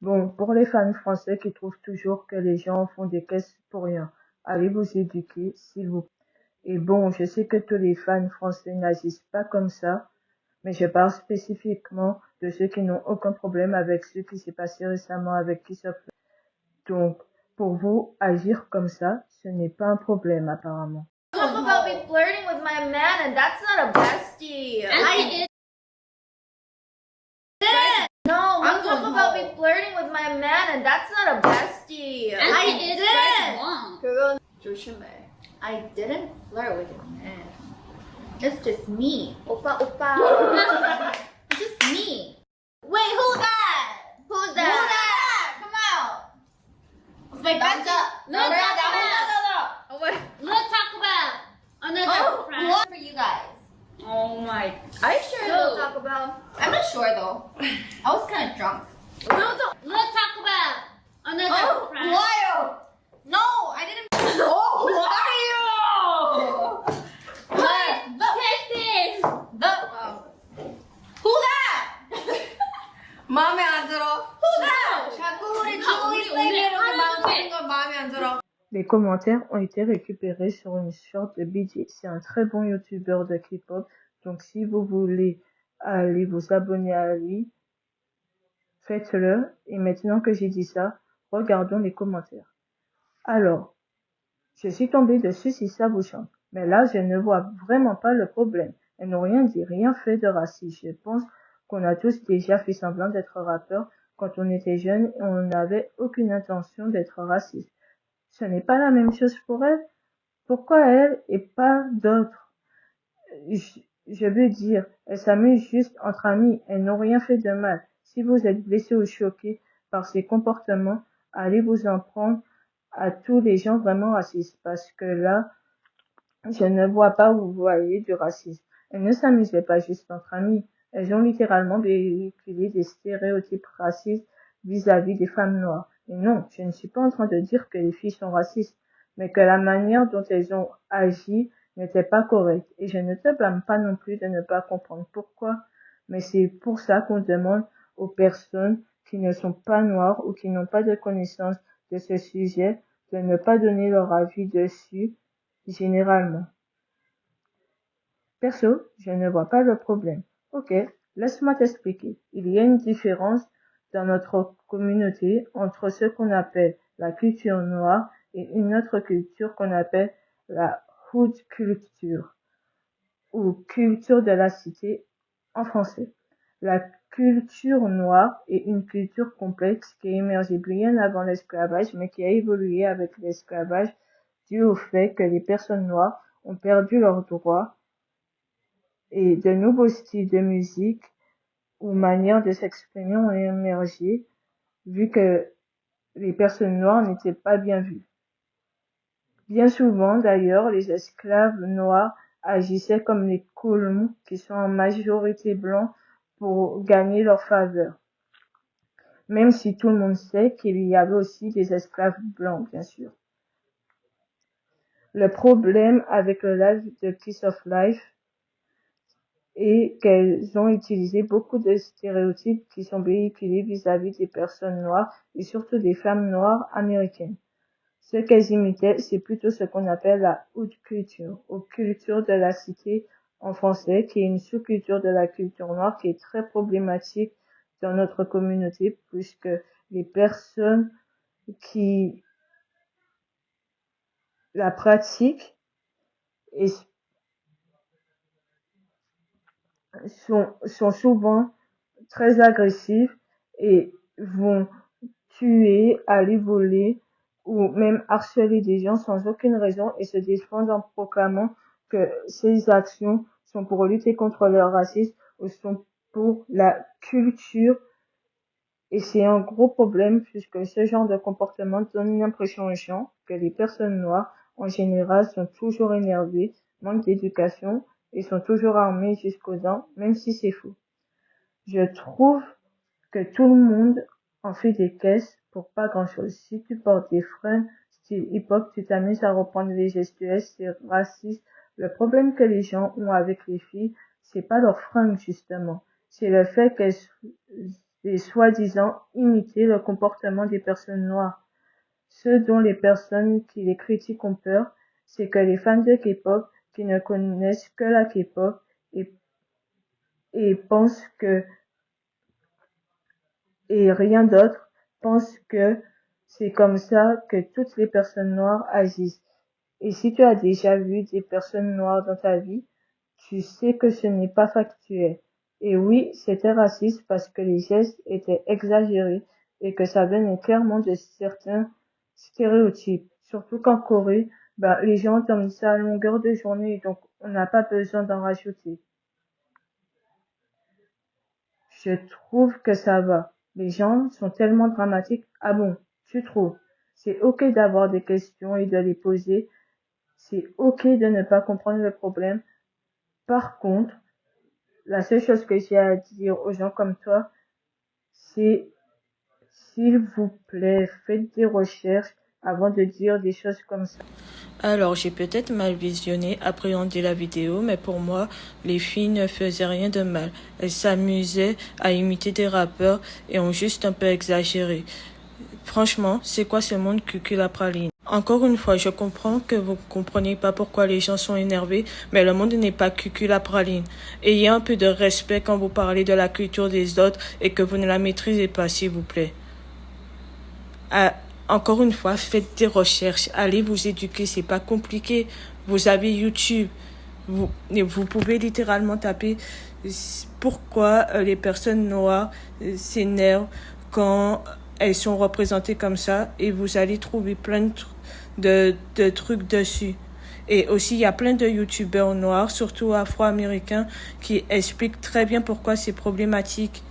Bon, pour les fans français qui trouvent toujours que les gens font des caisses pour rien, allez vous éduquer, s'il vous plaît. Et bon, je sais que tous les fans français n'agissent pas comme ça, mais je parle spécifiquement de ceux qui n'ont aucun problème avec ce qui s'est passé récemment avec Christophe. Donc, pour vous, agir comme ça, ce n'est pas un problème apparemment. Talk about me flirting with my man, and that's not a bestie. I did. No, we talk about me flirting with my man, and that's not a bestie. I did. 그건 조심해. I didn't flirt with your man. It's just me. 오빠. It's just me. Wait, who's that? Who's that? Come out. It's my bestie. No. Oh, wait. Let's talk about another friend. What for you guys? Oh my. Are you sure they'll talk about? I'm not sure though. I was kind of drunk. Let's talk about another friend. Why? No, I didn't. Oh, why? Texting. Who that? 마음에 안 들어. Who that? 자꾸 우리 주위 이렇게 망치는 건 마음에 안 들어. Les commentaires ont été récupérés sur une short de BJ. C'est un très bon youtubeur de K-pop. Donc si vous voulez aller vous abonner à lui, faites-le. Et maintenant que j'ai dit ça, regardons les commentaires. Alors, je suis tombée dessus si ça vous chante. Mais là, je ne vois vraiment pas le problème. Elles n'ont rien dit, rien fait de raciste. Je pense qu'on a tous déjà fait semblant d'être rappeurs quand on était jeunes et on n'avait aucune intention d'être raciste. Ce n'est pas la même chose pour elle. Pourquoi elle et pas d'autres? Je veux dire, elles s'amusent juste entre amis, elles n'ont rien fait de mal. Si vous êtes blessé ou choqué par ces comportements, allez vous en prendre à tous les gens vraiment racistes, parce que là, je ne vois pas où vous voyez du racisme. Elles ne s'amusaient pas juste entre amis, elles ont littéralement véhiculé des stéréotypes racistes vis-à-vis des femmes noires. Et non, je ne suis pas en train de dire que les filles sont racistes, mais que la manière dont elles ont agi n'était pas correcte. Et je ne te blâme pas non plus de ne pas comprendre pourquoi, mais c'est pour ça qu'on demande aux personnes qui ne sont pas noires ou qui n'ont pas de connaissance de ce sujet de ne pas donner leur avis dessus, généralement. Perso, je ne vois pas le problème. Ok, laisse-moi t'expliquer. Il y a une différence dans notre communauté entre ce qu'on appelle la culture noire et une autre culture qu'on appelle la hood culture ou culture de la cité en français. La culture noire est une culture complexe qui a émergé bien avant l'esclavage mais qui a évolué avec l'esclavage dû au fait que les personnes noires ont perdu leurs droits et de nouveaux styles de musique ou manières de s'exprimer ont émergé vu que les personnes noires n'étaient pas bien vues. Bien souvent, d'ailleurs, les esclaves noirs agissaient comme les colons qui sont en majorité blancs pour gagner leur faveur. Même si tout le monde sait qu'il y avait aussi des esclaves blancs, bien sûr. Le problème avec le live de Kiss of Life et qu'elles ont utilisé beaucoup de stéréotypes qui sont véhiculés vis-à-vis des personnes noires et surtout des femmes noires américaines. Ce qu'elles imitaient, c'est plutôt ce qu'on appelle la hood culture, ou culture de la cité en français, qui est une sous-culture de la culture noire qui est très problématique dans notre communauté puisque les personnes qui la pratiquent sont souvent très agressifs et vont tuer, aller voler ou même harceler des gens sans aucune raison et se défendent en proclamant que ces actions sont pour lutter contre le racisme ou sont pour la culture. Et c'est un gros problème puisque ce genre de comportement donne l'impression aux gens que les personnes noires en général sont toujours énervées, manquent d'éducation et sont toujours armées jusqu'aux dents, même si c'est faux. Je trouve que tout le monde en fait des caisses pour pas grand-chose. Si tu portes des fringues style hip-hop, tu t'amuses à reprendre les gestuels, c'est raciste. Le problème que les gens ont avec les filles, c'est pas leurs fringues justement, c'est le fait qu'elles et soi-disant imiter le comportement des personnes noires. Ce dont les personnes qui les critiquent ont peur, c'est que les fans de K-pop qui ne connaissent que la K-pop et pensent que et rien d'autre, pensent que c'est comme ça que toutes les personnes noires agissent. Et si tu as déjà vu des personnes noires dans ta vie, tu sais que ce n'est pas factuel. Et oui, c'était raciste parce que les gestes étaient exagérés et que ça venait clairement de certains stéréotypes. Surtout qu'en Corée, les gens entendent ça à longueur de journée, donc on n'a pas besoin d'en rajouter. Je trouve que ça va. Les gens sont tellement dramatiques. Ah bon, tu trouves? C'est ok d'avoir des questions et de les poser. C'est ok de ne pas comprendre le problème. Par contre, la seule chose que j'ai à dire aux gens comme toi, c'est s'il vous plaît, faites des recherches avant de dire des choses comme ça. Alors, j'ai peut-être mal visionné, appréhendé la vidéo, mais pour moi, les filles ne faisaient rien de mal. Elles s'amusaient à imiter des rappeurs et ont juste un peu exagéré. Franchement, c'est quoi ce monde cuculapraline? Encore une fois, je comprends que vous ne comprenez pas pourquoi les gens sont énervés, mais le monde n'est pas cuculapraline. Ayez un peu de respect quand vous parlez de la culture des autres et que vous ne la maîtrisez pas, s'il vous plaît. Encore une fois, faites des recherches, allez vous éduquer, c'est pas compliqué. Vous avez YouTube, vous pouvez littéralement taper pourquoi les personnes noires s'énervent quand elles sont représentées comme ça et vous allez trouver plein de trucs dessus. Et aussi, il y a plein de youtubeurs noirs, surtout afro-américains, qui expliquent très bien pourquoi c'est problématique.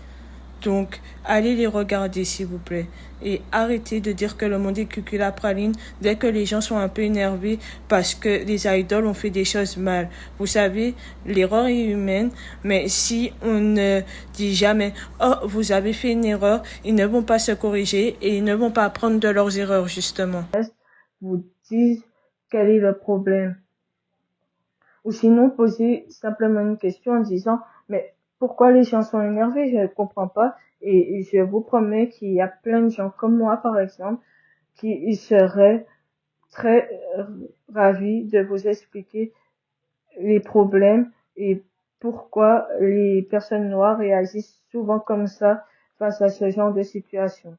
Donc, allez les regarder, s'il vous plaît. Et arrêtez de dire que le monde est cuculapraline dès que les gens sont un peu énervés parce que les idoles ont fait des choses mal. Vous savez, l'erreur est humaine, mais si on ne dit jamais « Oh, vous avez fait une erreur », ils ne vont pas se corriger et ils ne vont pas apprendre de leurs erreurs, justement. Vous disent quel est le problème. Ou sinon, posez simplement une question en disant « Mais pourquoi les gens sont énervés? Je ne comprends pas. » Et je vous promets qu'il y a plein de gens comme moi, par exemple, qui seraient très ravis de vous expliquer les problèmes et pourquoi les personnes noires réagissent souvent comme ça face à ce genre de situation.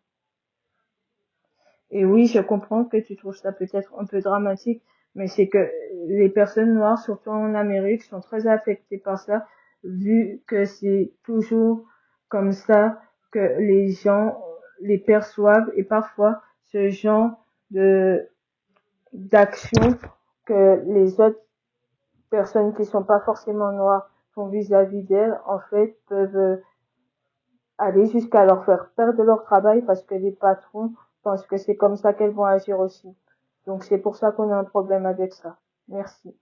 Et oui, je comprends que tu trouves ça peut-être un peu dramatique, mais c'est que les personnes noires, surtout en Amérique, sont très affectées par ça, vu que c'est toujours comme ça que les gens les perçoivent et parfois ce genre d'action que les autres personnes qui sont pas forcément noires font vis-à-vis d'elles, en fait, peuvent aller jusqu'à leur faire perdre leur travail parce que les patrons pensent que c'est comme ça qu'elles vont agir aussi. Donc c'est pour ça qu'on a un problème avec ça. Merci.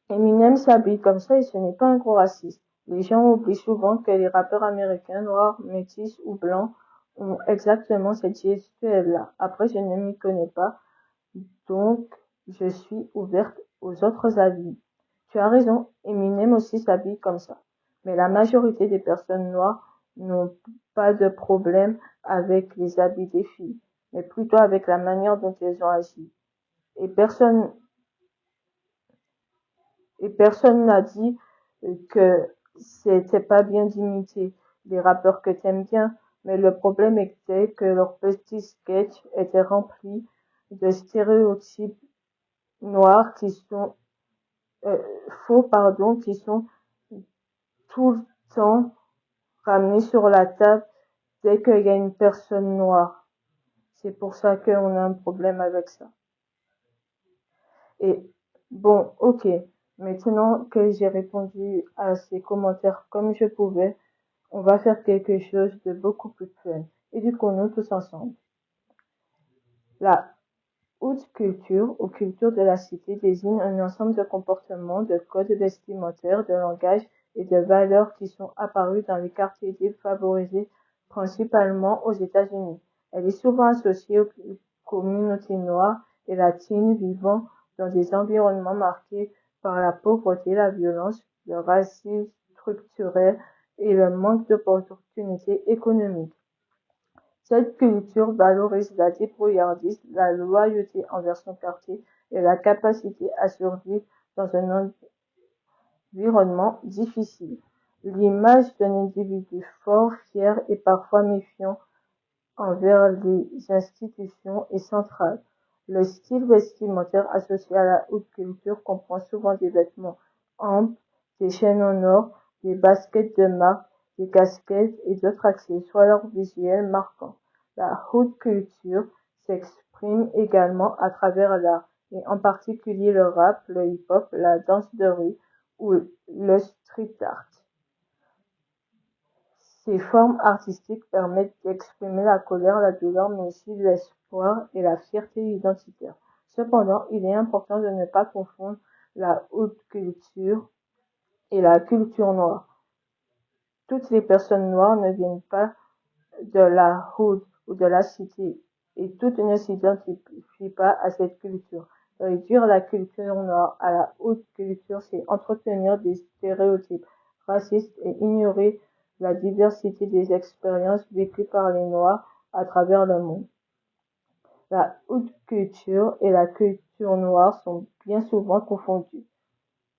Eminem s'habille comme ça et ce n'est pas un gros raciste. Les gens oublient souvent que les rappeurs américains, noirs, métis ou blancs, ont exactement cette gestuelle-là. Après, je ne m'y connais pas, donc je suis ouverte aux autres avis. Tu as raison, Eminem aussi s'habille comme ça. Mais la majorité des personnes noires n'ont pas de problème avec les habits des filles, mais plutôt avec la manière dont elles ont agi. Et personne n'a dit que c'était pas bien d'imiter les rappeurs que t'aimes bien, mais le problème était que leurs petits sketchs étaient remplis de stéréotypes noirs qui sont faux, qui sont tout le temps ramenés sur la table dès qu'il y a une personne noire. C'est pour ça qu'on a un problème avec ça. Et bon, ok, maintenant que j'ai répondu à ces commentaires comme je pouvais, on va faire quelque chose de beaucoup plus fun. Éduquons-nous tous ensemble. La haute culture ou culture de la cité désigne un ensemble de comportements, de codes vestimentaires, de langage et de valeurs qui sont apparus dans les quartiers défavorisés, principalement aux États-Unis. Elle est souvent associée aux communautés noires et latines vivant dans des environnements marqués par la pauvreté, la violence, le racisme structurel et le manque d'opportunités économiques. Cette culture valorise la débrouillardise, la loyauté envers son quartier et la capacité à survivre dans un environnement difficile. L'image d'un individu fort, fier et parfois méfiant envers les institutions est centrale. Le style vestimentaire associé à la haute culture comprend souvent des vêtements amples, des chaînes en or, des baskets de marque, des casquettes et d'autres accessoires visuels marquants. La haute culture s'exprime également à travers l'art, et en particulier le rap, le hip-hop, la danse de rue ou le street art. Ces formes artistiques permettent d'exprimer la colère, la douleur, mais aussi l'espoir et la fierté identitaire. Cependant, il est important de ne pas confondre la haute culture et la culture noire. Toutes les personnes noires ne viennent pas de la hood ou de la cité, et toutes ne s'identifient pas à cette culture. Réduire la culture noire à la haute culture, c'est entretenir des stéréotypes racistes et ignorer la diversité des expériences vécues par les Noirs à travers le monde. La haute culture et la culture noire sont bien souvent confondues,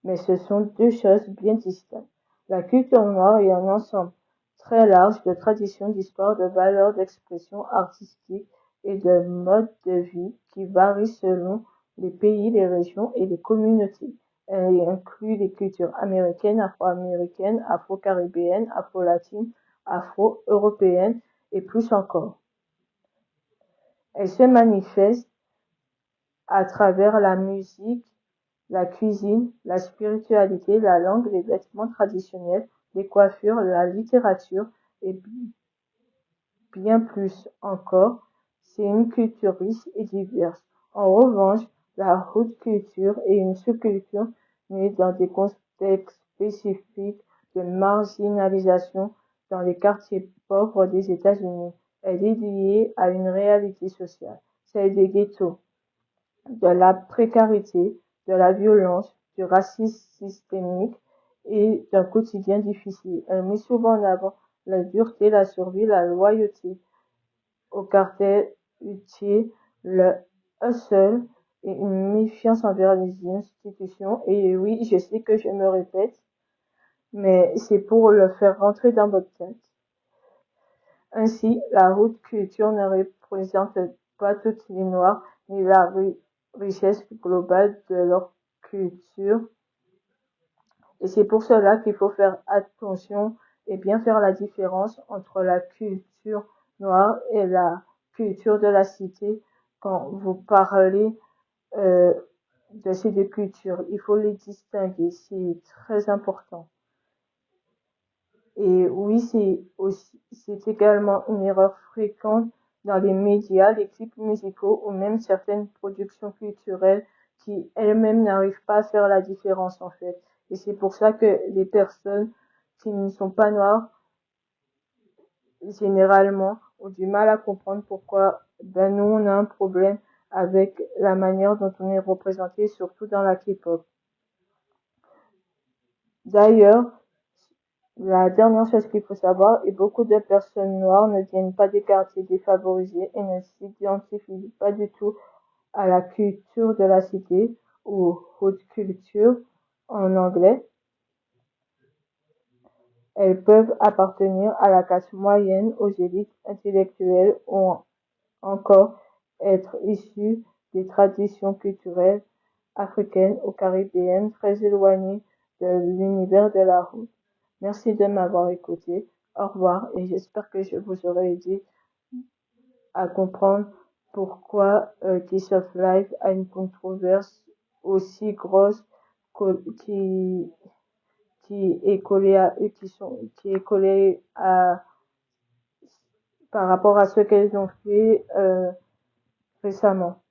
mais ce sont deux choses bien distinctes. La culture noire est un ensemble très large de traditions, d'histoires, de valeurs, d'expressions artistiques et de modes de vie qui varient selon les pays, les régions et les communautés. Elle inclut les cultures américaines, afro-américaines, afro-caribéennes, afro-latines, afro-européennes et plus encore. Elle se manifeste à travers la musique, la cuisine, la spiritualité, la langue, les vêtements traditionnels, les coiffures, la littérature et bien plus encore. C'est une culture riche et diverse. En revanche, la haute culture est une sous-culture née dans des contextes spécifiques de marginalisation dans les quartiers pauvres des États-Unis. Elle est liée à une réalité sociale, celle des ghettos, de la précarité, de la violence, du racisme systémique et d'un quotidien difficile. Elle met souvent en avant la dureté, la survie, la loyauté au cartel routier, le hustle et une méfiance envers les institutions. Et oui, je sais que je me répète, mais c'est pour le faire rentrer dans votre tête. Ainsi, la haute culture ne représente pas toutes les Noirs, ni la richesse globale de leur culture. Et c'est pour cela qu'il faut faire attention et bien faire la différence entre la culture noire et la culture de la cité quand vous parlez de ces deux cultures. Il faut les distinguer, c'est très important. Et oui, c'est également une erreur fréquente dans les médias, les clips musicaux ou même certaines productions culturelles qui elles-mêmes n'arrivent pas à faire la différence en fait. Et c'est pour ça que les personnes qui ne sont pas noires, généralement, ont du mal à comprendre pourquoi nous on a un problème avec la manière dont on est représenté, surtout dans la K-pop. D'ailleurs, la dernière chose qu'il faut savoir est que beaucoup de personnes noires ne viennent pas des quartiers défavorisés et ne s'identifient pas du tout à la culture de la cité ou haute culture en anglais. Elles peuvent appartenir à la classe moyenne, aux élites intellectuelles ou encore être issues des traditions culturelles africaines ou caribéennes très éloignées de l'univers de la route. Merci de m'avoir écouté. Au revoir et j'espère que je vous aurai aidé à comprendre pourquoi Kiss of Life a une controverse aussi grosse qui est collée à eux, qui est collée à par rapport à ce qu'elles ont fait récemment.